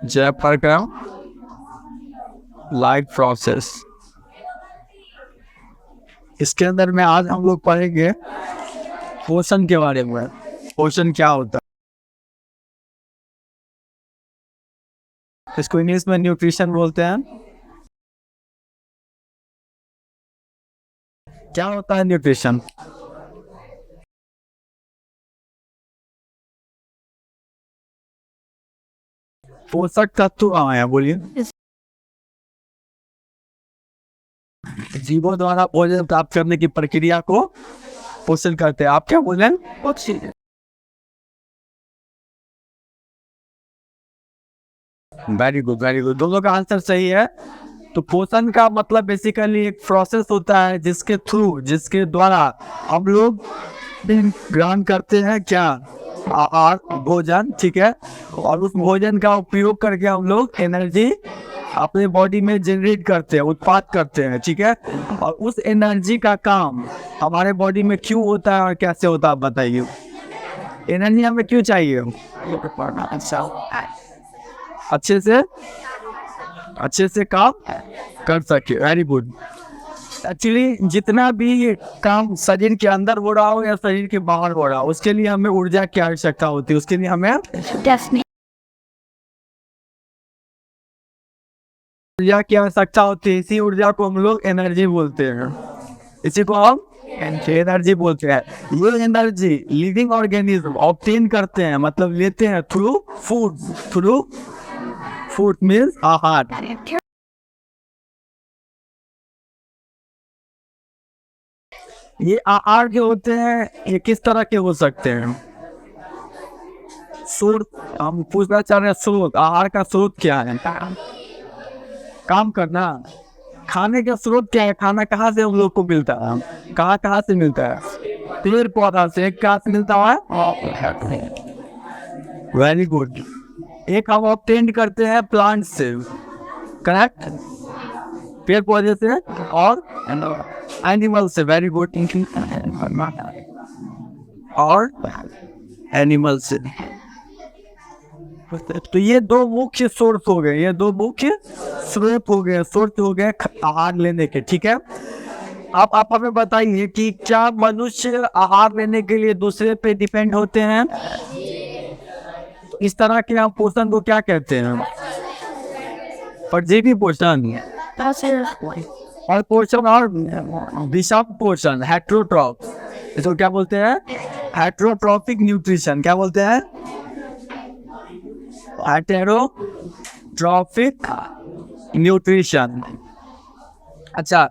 Jayaprakash life process. इसके अंदर में आज हम लोग पढ़ेंगे पोषण के बारे में। पोषण क्या होता है, इसको इंग्लिश में न्यूट्रिशन बोलते हैं। क्या होता है न्यूट्रिशन? पोषक तत्व कहाँ है, बोलिए। जीवों द्वारा भोजन प्राप्त करने की प्रक्रिया को पोषण करते हैं। आप क्या बोले? वेरी गुड, वेरी गुड, दोनों का आंसर सही है। तो पोषण का मतलब बेसिकली एक प्रोसेस होता है जिसके द्वारा हम लोग ग्रहण करते हैं क्या, आहार, भोजन, ठीक है। और उस भोजन का उपयोग करके हम लोग एनर्जी अपने बॉडी में जनरेट करते हैं, उत्पाद करते हैं, ठीक है। और उस एनर्जी का काम हमारे बॉडी में क्यों होता है और कैसे होता है, आप बताइए। एनर्जी हमें क्यों चाहिए? अच्छे से काम कर सके। Very good. एक्चुअली जितना भी काम शरीर के अंदर हो रहा हो या शरीर के बाहर हो रहा हो, उसके लिए हमें ऊर्जा की आवश्यकता होती है। उसके लिए हमें ऊर्जा की आवश्यकता होती है। इसी ऊर्जा को हम लोग एनर्जी बोलते हैं। इसी को हम एनर्जी बोलते हैं। ये एनर्जी लिविंग ऑर्गेनिज्म ऑब्टेन करते हैं, मतलब लेते हैं थ्रू फूड मीन्स आहार। ये आहार जो होते हैं ये किस तरह के हो सकते हैं? स्रोत हम पूछना चाह रहे हैं, स्रोत, आहार का स्रोत क्या है? काम करना। खाने का स्रोत क्या है? खाना कहाँ से हम लोग को मिलता है? कहाँ से मिलता है? पेड़ पौधा से। कहाँ से मिलता है? Very good. एक हम ऑब्टेन करते हैं प्लांट से, करेक्ट, पेड़ पौधे से और एनिमल से। Very good. और एनिमल से। तो ये दो मुख्य सोर्स हो गए, ये दो मुख्य स्रोत हो गए, सोर्स हो गए आहार लेने के, ठीक है। अब आप हमें बताइए कि क्या मनुष्य आहार लेने के लिए दूसरे पे डिपेंड होते हैं? इस तरह के हम पोषण को क्या कहते हैं? परजीवी पोषण और पोषण और विषम पोषण, हेट्रोट्रॉफ। इसको क्या बोलते हैं? Heterotrophic nutrition. क्या बोलते हैं? Heterotrophic nutrition. अच्छा,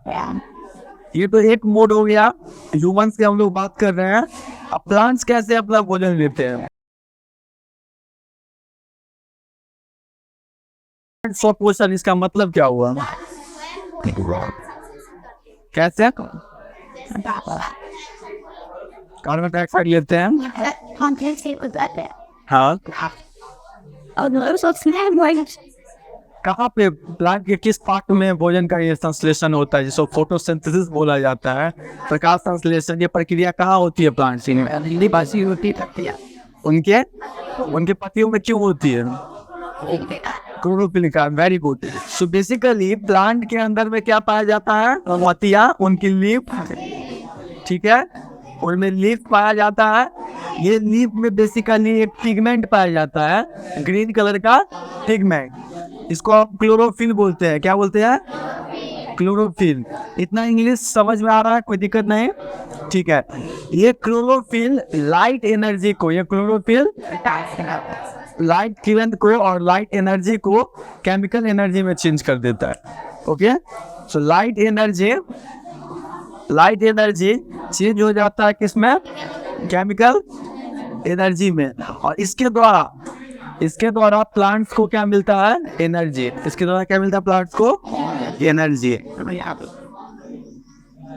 ये तो एक मोड हो गया, ह्यूमंस की हम लोग बात कर रहे हैं। अब प्लांट्स कैसे अपना भोजन लेते हैं? पोषण, इसका मतलब क्या हुआ? कैसे? कार्बन डाइऑक्साइड लेते हैं। हाँ, कहाँ पे प्लांट के किस पार्ट में भोजन का ये संश्लेषण होता है, जिसको फोटोसिंथेसिस बोला जाता है, प्रकाश संश्लेषण? ये प्रक्रिया कहाँ होती है प्लांट्स में? उनके पत्तियों में क्यों होती है? क्लोरोफिल का। Very good. So basically plant के अंदर में क्या पाया जाता है? पत्तियां, उनकी लीफ, ठीक है, उनमें लीफ पाया जाता है। ये लीफ में बेसिकली एक पिगमेंट पाया जाता है, ग्रीन कलर का पिगमेंट। इसको आप क्लोरोफिल बोलते हैं। क्या बोलते हैं? क्लोरोफिल। इतना इंग्लिश समझ में आ रहा है? कोई दिक्कत नहीं, ठीक है। ये क्लोरोफिल लाइट एनर्जी को, ये क्लोरोफिल लाइट किरण को और लाइट एनर्जी को केमिकल एनर्जी में चेंज कर देता है। Okay, so light energy change हो जाता है किसमें? केमिकल एनर्जी में। और इसके द्वारा प्लांट्स को क्या मिलता है? एनर्जी। इसके द्वारा क्या मिलता है प्लांट्स को? एनर्जी।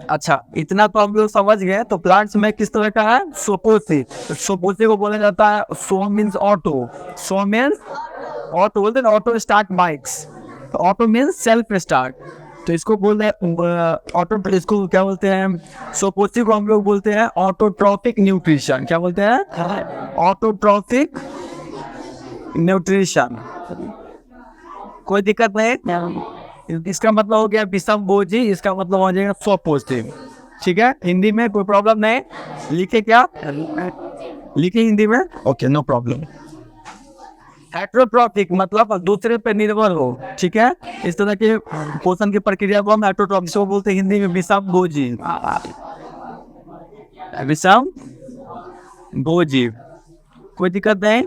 अच्छा, इतना तो हम लोग समझ गए। तो प्लांट्स में किस तरह का है? सोपोसी। सोपोसी को बोला जाता है, so means auto, so means auto, बोलते हैं auto start bikes. Auto means self start. तो इसको बोलते हैं ऑटो, इसको क्या बोलते हैं? सोपोसी को हम लोग बोलते हैं ऑटोट्रॉफिक न्यूट्रिशन। क्या बोलते हैं? Autotrophic nutrition. कोई दिक्कत नहीं। इसका मतलब हो गया विषम भोजी, इसका मतलब हो जाएगा स्वपोषी। ठीक है, हिंदी में कोई प्रॉब्लम नहीं। लिखे क्या, लिखे हिंदी में, ओके नो प्रॉब्लम। हेट्रोट्रॉपिक मतलब दूसरे पे निर्भर हो। ठीक है, इस तरह के पोषण की प्रक्रिया को हम हेट्रोट्रॉपिक से बोलते हैं हिंदी में विषम भोजी। विषम भोजी, कोई दिक्कत नहीं।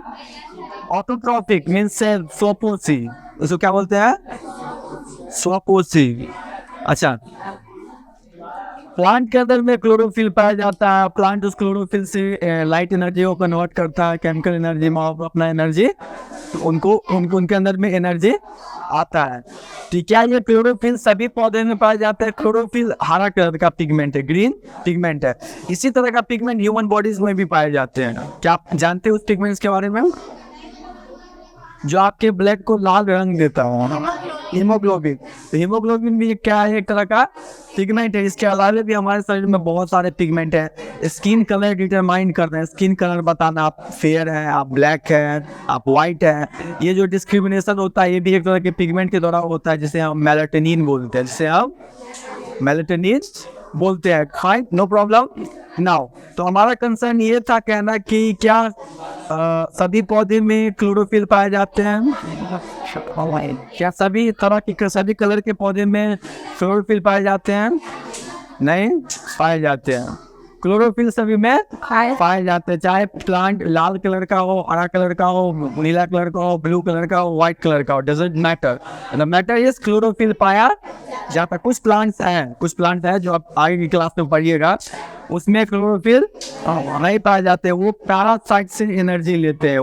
ऑटोट्रॉपिक मीन्स स्वपोषी, उसको क्या बोलते हैं, स्वपोषी। अच्छा, प्लांट के अंदर में क्लोरोफिल पाया जाता है। प्लांट उस क्लोरोफिल से लाइट एनर्जी को कन्वर्ट करता है केमिकल एनर्जी में, अपना एनर्जी उनके अंदर में एनर्जी आता है। ठीक है, ये क्लोरोफिल सभी पौधे में पाया जाता है। क्लोरोफिल हरा कलर का पिगमेंट है, ग्रीन पिगमेंट है। इसी तरह का पिगमेंट ह्यूमन बॉडीज में भी पाए जाते हैं। क्या आप जानते हैं उस पिगमेंट्स के बारे में, जो आपके ब्लड को लाल रंग देता है, हीमोग्लोबिन। हीमोग्लोबिन भी क्या है, एक तरह का पिगमेंट है। इसके अलावा भी हमारे शरीर में बहुत सारे पिगमेंट है। स्किन कलर डिटरमाइन करते हैं, स्किन कलर बताना, आप फेयर है, आप ब्लैक है, आप वाइट है। ये जो डिस्क्रिमिनेशन होता है ये भी एक तरह के पिगमेंट के द्वारा होता है, जिसे हम मेलाटोनिन बोलते हैं, जिसे हम मेलाटोनिन बोलते हैं। Fine, no problem. नाउ तो हमारा कंसर्न ये था कहना कि क्या सभी पौधे में क्लोरोफिल पाए जाते हैं, क्या सभी तरह के सभी कलर के पौधे में क्लोरोफिल पाए जाते हैं, नहीं पाए जाते हैं। क्लोरोफिल सभी में पाए जाते हैं, चाहे प्लांट लाल कलर का हो, हरा कलर का हो, नीला कलर का हो, ब्लू कलर का हो, व्हाइट कलर का हो, doesn't matter. The matter is chlorophyll पाया जाता है। कुछ प्लांट्स हैं जो आप आगे की क्लास में पढ़िएगा, उसमें क्लोरोफिल नहीं पाए जाते। वो पैरासाइट से एनर्जी लेते हैं,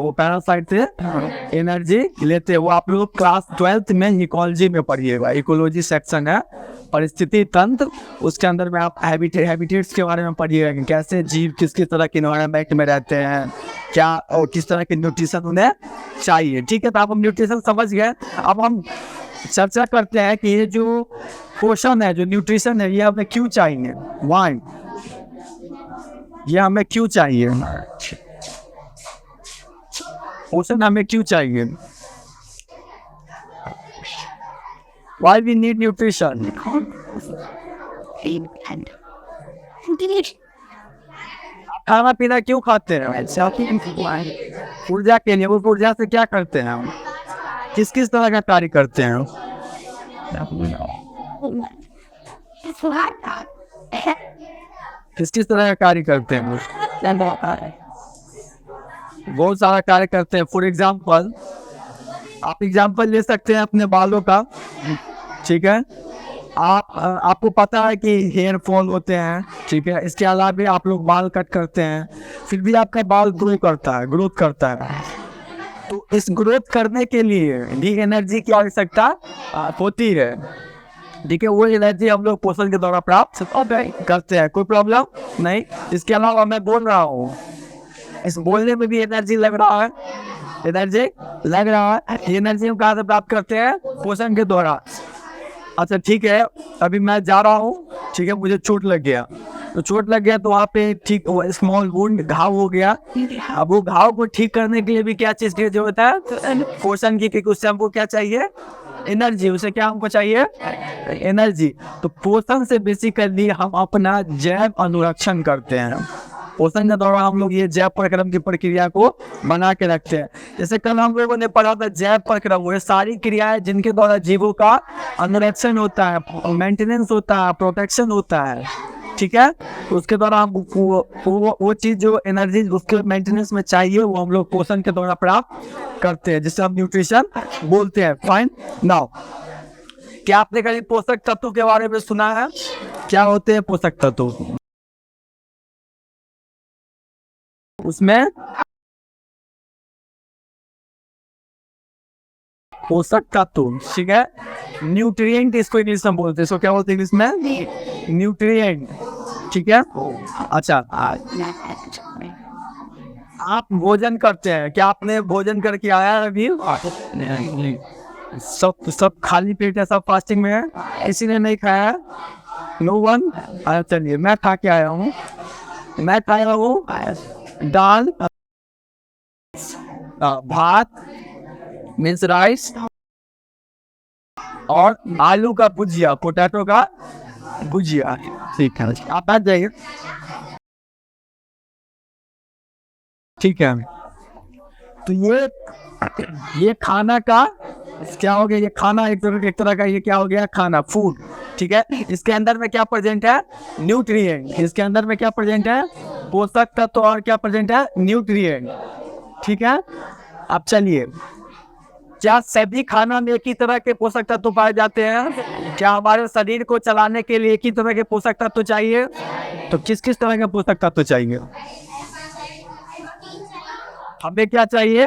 वो आप लोग क्लास 12th में इकोलॉजी में पढ़िएगा। इकोलॉजी सेक्शन है, परिस्थिति तंत्र, उसके अंदर में आप हैबिटेट्स के बारे में पढ़िएगा कि कैसे जीव किस तरह के एनवायरनमेंट में रहते हैं, क्या और किस तरह के न्यूट्रिशन उन्हें चाहिए। ठीक है, तो आप हम न्यूट्रिशन समझ गए। अब हम चर्चा करते हैं कि ये जो पोषण है, जो न्यूट्रिशन है, ये हमें क्यों चाहिए, वाई, ये हमें क्यों चाहिए, पोषण हमें क्यों चाहिए, why we need nutrition। खाना पीना क्यों खाते हैं, ऊर्जा के लिए। उस ऊर्जा से क्या करते हैं हम, किस तरह का कार्य करते हैं, किस तरह का कार्य करते हैं, बहुत सारा कार्य करते हैं। फॉर एग्जाम्पल, आप एग्जाम्पल ले सकते हैं अपने बालों का। ठीक है, आपको पता है कि हेयर फॉल होते हैं। ठीक है, इसके अलावा भी आप लोग बाल कट करते हैं, फिर भी आपका बाल ग्रोथ करता है। तो इस ग्रोथ करने के लिए भी एनर्जी की आवश्यकता होती है। ठीक है, वो एनर्जी हम लोग पोषण के द्वारा प्राप्त करते हैं, कोई प्रॉब्लम नहीं। इसके अलावा मैं बोल रहा हूँ, इस बोलने में भी एनर्जी लग रहा है, एनर्जी हम कहाँ से प्राप्त करते हैं, पोषण के द्वारा। अच्छा ठीक है, अभी मैं जा रहा हूँ, ठीक है, मुझे चोट लग गया तो वहाँ पे ठीक स्मॉल वुंड, घाव हो गया। अब वो घाव को ठीक करने के लिए भी क्या चीज़ की जरूरत है, पोषण की, क्योंकि उससे हमको क्या चाहिए, एनर्जी। उसे क्या हमको चाहिए, एनर्जी। तो पोषण से बेसिकली हम अपना जैव अनुरक्षण करते हैं। पोषण के दौरान हम लोग ये जैव परिक्रम की प्रक्रिया को बना के रखते हैं। जैसे कल हम लोगों ने पढ़ा था जैव परिक्रम, वो सारी क्रियाएं जिनके द्वारा जीवों का अनुरक्षण होता है, मेंटेनेंस होता है, प्रोटेक्शन होता है। ठीक है, तो उसके द्वारा हम वो चीज़ जो एनर्जी उसके मेंटेनेंस में चाहिए वो हम लोग पोषण के द्वारा प्राप्त करते हैं, जिसे हम न्यूट्रिशन बोलते हैं। फाइन, नाउ क्या आपने कभी पोषक तत्व के बारे में सुना है, क्या होते हैं पोषक तत्व, उसमें पोषक तत्व, ठीक है, न्यूट्रिएंट इसको इंग्लिश में बोलते हैं। इसको क्या बोलते हैं इंग्लिश में, न्यूट्रिएंट। ठीक है, अच्छा आप भोजन करते हैं, क्या आपने भोजन करके आया अभी, सब खाली पेट है, सब फास्टिंग में है, किसी ने नहीं खाया, नो वन। चलिए मैं खा के आया हूँ, मैं खाया हूँ दाल, भात मीन्स राइस, और आलू का भुजिया, पोटैटो का भुजिया। ठीक है, आप बैठ जाइए। ठीक है, तो ये खाना का क्या हो गया, ये खाना एक तरह का ये क्या हो गया, खाना, फूड। ठीक है, इसके अंदर में क्या प्रेजेंट है, न्यूट्रिएंट। इसके अंदर में क्या प्रेजेंट है, पोषक तत्व, और क्या प्रेजेंट है, न्यूट्रिएंट। ठीक है, अब चलिए, क्या सभी खाना में एक ही तरह के पोषक तत्व पाए जाते हैं? क्या हमारे शरीर को चलाने के लिए एक ही तरह के पोषक तत्व चाहिए? तो किस किस तरह के पोषक तत्व चाहिए? हमें क्या चाहिए?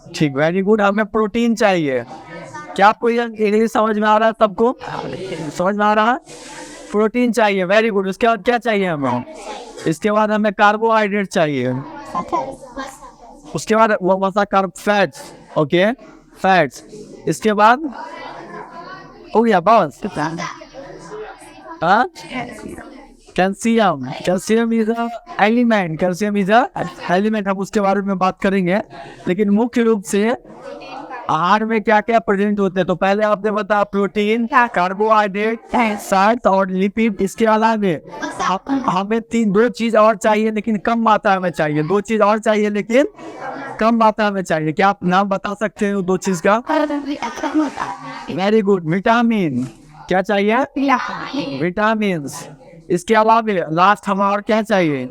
ठीक, वेरी गुड, हमें प्रोटीन चाहिए। क्या आपको ये इंग्लिश समझ में आ रहा है? सबको समझ में आ रहा है? प्रोटीन चाहिए, वेरी गुड। उसके बाद क्या चाहिए हमें? इसके बाद हमें कार्बोहाइड्रेट चाहिए। उसके बाद वो मसा कार्ब, फैट्स, ओके, फैट्स। इसके बाद हो गया बस। Calcium, calcium is a element, calcium is a element, हम उसके बारे में बात करेंगे। लेकिन मुख्य रूप से आहार में क्या क्या प्रेजेंट होते हैं, तो पहले आपने बताया प्रोटीन, कार्बोहाइड्रेट, फैट और लिपिड। इसके अलावा हमें दो चीज और चाहिए, लेकिन कम मात्रा में चाहिए। दो चीज और चाहिए, लेकिन कम मात्रा में चाहिए। क्या आप नाम बता सकते हो दो चीज का? Very good, vitamin. क्या चाहिए? विटामिन। इसके अलावा लास्ट हमें और क्या चाहिए?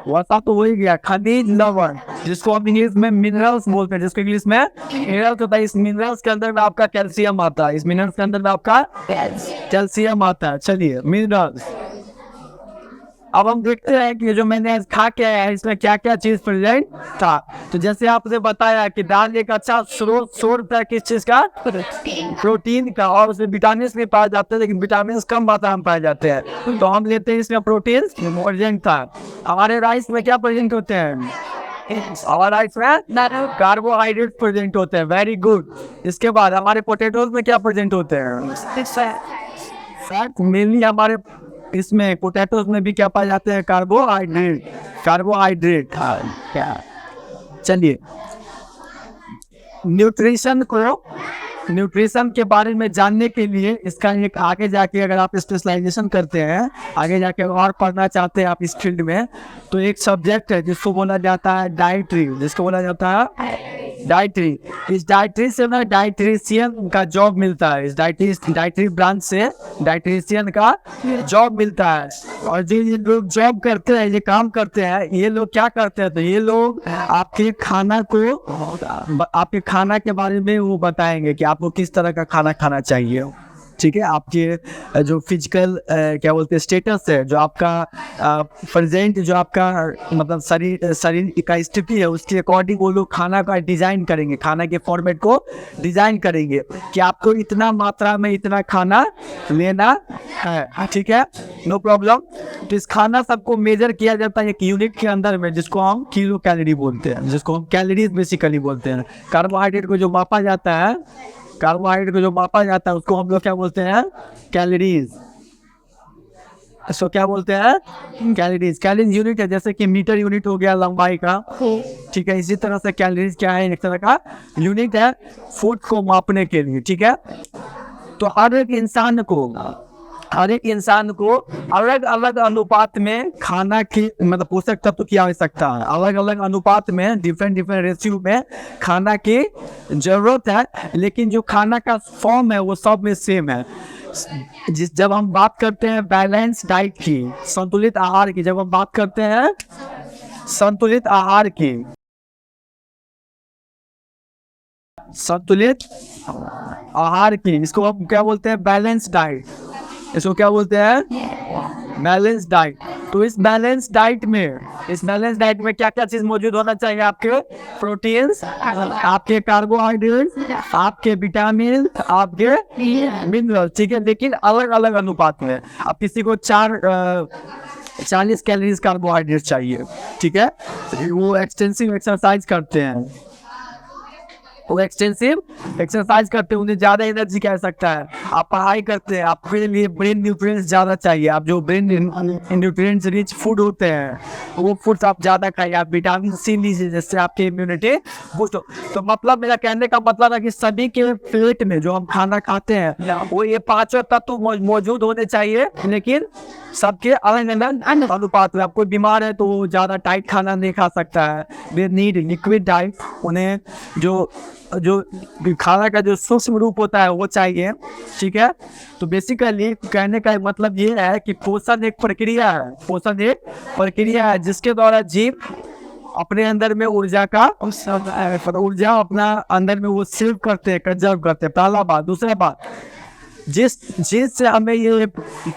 वसा तो हो ही गया, खनिज लवण, जिसको हम इंग्लिश में मिनरल्स बोलते हैं, जिसको इंग्लिश में मिनरल्स होता है। इस मिनरल्स के अंदर में आपका कैल्शियम आता है, इस मिनरल्स के अंदर में आपका कैल्शियम आता है। चलिए, मिनरल्स। अब हम देखते हैं कि जो मैंने खा के आया है इसमें क्या क्या चीज प्रेजेंट था। तो जैसे आपने बताया कि दाल एक अच्छा स्रोत है किस चीज का, प्रोटीन का, और उसमें विटामिन भी पाए जाते हैं, लेकिन विटामिन कम मात्रा में पाए जाते हैं। तो हम लेते हैं इसमें प्रोटीन प्रेजेंट था। हमारे राइस में क्या प्रेजेंट होते हैं? हमारे राइस में कार्बोहाइड्रेट प्रेजेंट होते हैं, वेरी गुड। इसके बाद हमारे पोटैटोज में क्या प्रेजेंट होते हैं? फैट। मेनली हमारे इसमें पोटैटोज में भी क्या पाए जाते हैं? Carbohydrate, carbohydrate. चलिए, न्यूट्रिशन के बारे में जानने के लिए इसका एक आगे जाके अगर आप स्पेशलाइजेशन करते हैं, आगे जाके और पढ़ना चाहते हैं आप इस फील्ड में, तो एक सब्जेक्ट है जिसको बोला जाता है डाइट्री, जिसको बोला जाता है डाइट्री। इस डाइट्री से ना डाइट्रिशियन का जॉब मिलता है। इस डाइट्री ब्रांच से डाइट्रिशियन का जॉब मिलता है। और जो ये लोग जॉब करते हैं, ये काम करते हैं, ये लोग क्या करते हैं? तो ये लोग आपके खाना के बारे में वो बताएंगे कि आपको किस तरह का खाना खाना चाहिए। ठीक है, आपके जो फिजिकल क्या बोलते हैं स्टेटस है, जो आपका प्रेजेंट, जो आपका मतलब शरीर का स्थिति है, उसके अकॉर्डिंग वो लोग खाना का डिज़ाइन करेंगे, खाना के फॉर्मेट को डिज़ाइन करेंगे कि आपको इतना मात्रा में इतना खाना लेना है। ठीक है, नो प्रॉब्लम। तो इस खाना सबको मेजर किया जाता है एक यूनिट के अंदर में, जिसको हम किलो कैलोरी बोलते हैं, जिसको हम कैलोरीज बेसिकली बोलते हैं। कार्बोहाइड्रेट को जो मापा जाता है, उसको हम लोग क्या बोलते हैं? कैलोरीज। इसको क्या बोलते हैं? कैलोरीज। कैलोरीज यूनिट है, जैसे कि मीटर यूनिट हो गया लंबाई का। ठीक है, इसी तरह से कैलोरीज क्या है? एक तरह का यूनिट है फूड को मापने के लिए। ठीक है, तो हर एक इंसान को अलग अलग अनुपात में खाना की मतलब पोषक तत्व की आवश्यकता है। अलग अलग अनुपात में, डिफरेंट रेशियो में खाना की जरूरत है। लेकिन जो खाना का फॉर्म है वो सब में सेम है। जब हम बात करते हैं बैलेंस डाइट की, संतुलित आहार की, जब हम बात करते हैं संतुलित आहार की, इसको हम क्या बोलते हैं? Balance diet. इसको क्या बोलते हैं? Balance diet. तो इस बैलेंस डाइट में क्या क्या चीज मौजूद होना चाहिए? आपके प्रोटीन्स, आपके कार्बोहाइड्रेट, आपके विटामिन, आपके मिनरल। ठीक है, लेकिन अलग अलग अनुपात में। अब किसी को 40 कैलोरीज कार्बोहाइड्रेट चाहिए, ठीक है, वो एक्सटेंसिव एक्सरसाइज करते हैं, वो एक्सटेंसिव एक्सरसाइज करते हैं, उन्हें ज़्यादा एनर्जी कह सकता है। आप पढ़ाई करते हैं, आपके लिए ब्रेन न्यूट्रिएंट्स ज़्यादा चाहिए, आप जो ब्रेन न्यूट्रिएंट्स रिच फूड होते हैं वो फूड्स आप ज़्यादा खाइए, आप विटामिन सी लीजिए जिससे आपकी इम्यूनिटी बूस्ट हो। तो मतलब मेरा कहने का मतलब है कि सभी के प्लेट में जो हम खाना खाते हैं वो ये पांचों तत्व मौजूद होने चाहिए, लेकिन सबके अलग अलग अनुपात में। आप कोई बीमार है तो वो ज़्यादा टाइट खाना नहीं खा सकता है, वे नीड लिक्विड डाइट, उन्हें जो खाना का जो सूक्ष्म रूप होता है वो चाहिए, ठीक है। तो बेसिकली कहने का मतलब ये है कि पोषण एक प्रक्रिया है, पोषण एक प्रक्रिया है जिसके द्वारा जीव अपने अंदर में ऊर्जा अपना अंदर में वो सेव करते हैं, कंजर्व करते हैं, पहला बात। दूसरा बात, जिस से हमें ये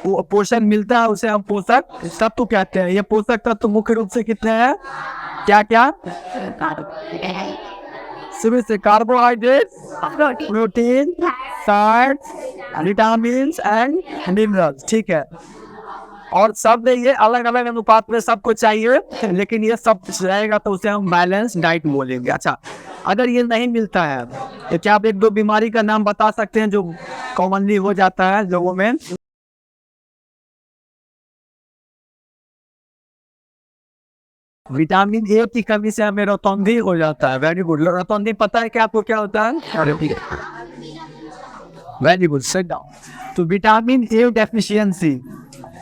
पोषण मिलता है उसे हम पोषक तत्व कहते हैं। ये पोषक तत्व मुख्य रूप से कितने हैं, क्या क्या? सुबह से carbohydrate, protein, fats, vitamin and minerals, ठीक है। और सब में ये अलग अलग अनुपात में सबको चाहिए, लेकिन ये सब रहेगा तो उसे हम बैलेंस डाइट बोलेंगे। अच्छा, अगर ये नहीं मिलता है तो क्या आप एक दो बीमारी का नाम बता सकते हैं जो कॉमनली हो जाता है लोगों में? विटामिन ए की कमी से हमें रतौंधी हो जाता है। Very good. रतौंधी पता है क्या आपको क्या होता है? Very good, sit down. तो विटामिन ए डेफिशिएंसी,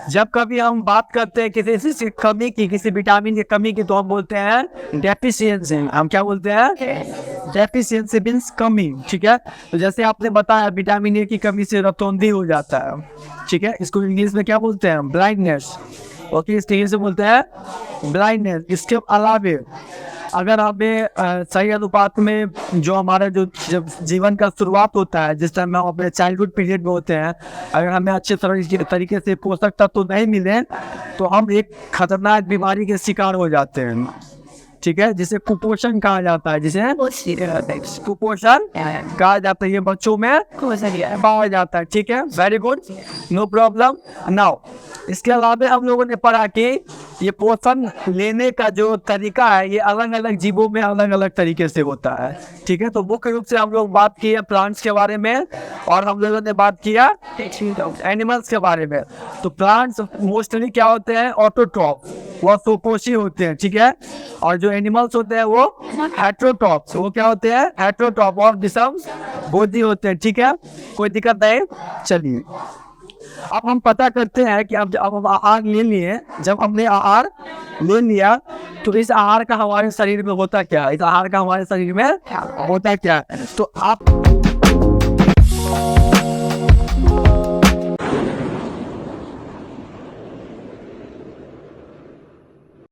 जब कभी हम बात करते हैं किसी कमी की, किसी विटामिन की कमी की, तो हम बोलते हैं डेफिशिएंसी। हम क्या बोलते हैं? डेफिशिएंसी मींस कमी, ठीक है। तो जैसे आपने बताया विटामिन ए की कमी से रतौंधी हो जाता है, ठीक है। इसको इंग्लिश में क्या बोलते हैं? ब्लाइंडनेस। ओके, इस तरीके से बोलते हैं ब्लाइंडनेस। इसके अलावे अगर हमें सही अनुपात में जो हमारा जो जब जीवन का शुरुआत होता है, जिस टाइम हम अपने चाइल्डहुड पीरियड में होते हैं, अगर हमें अच्छे तरीके से पोषक तत्व नहीं मिले तो हम एक खतरनाक बीमारी के शिकार हो जाते हैं, ठीक है, जिसे कुपोषण कहा जाता है। जिसे कुपोषण कहा जाता है, ये बच्चों में पाया जाता है, ठीक है। Very good, no problem. Now इसके अलावा हम लोगों ने पढ़ा कि ये पोषण लेने का जो तरीका है ये अलग अलग जीवों में अलग अलग तरीके से होता है, ठीक है। तो मुख्य रूप से हम लोग बात किए प्लांट्स के बारे में और हम लोगों ने बात किया एनिमल्स के बारे में। तो प्लांट्स मोस्टली क्या होते हैं? ऑटोट्रॉफ, वो सुपोषी होते हैं, ठीक है। और जो एनिमल्स होते हैं वो हेटेरोट्रॉफ, वो क्या होते हैं? हेटेरोट्रॉफ और विषम भोजी होते हैं, ठीक है। कोई दिक्कत नहीं। चलिए अब हम पता करते हैं कि अब हम आहार ले लिए। जब हमने आहार ले लिया तो इस आहार का हमारे शरीर में होता क्या? इस आहार का हमारे शरीर में होता क्या? तो आप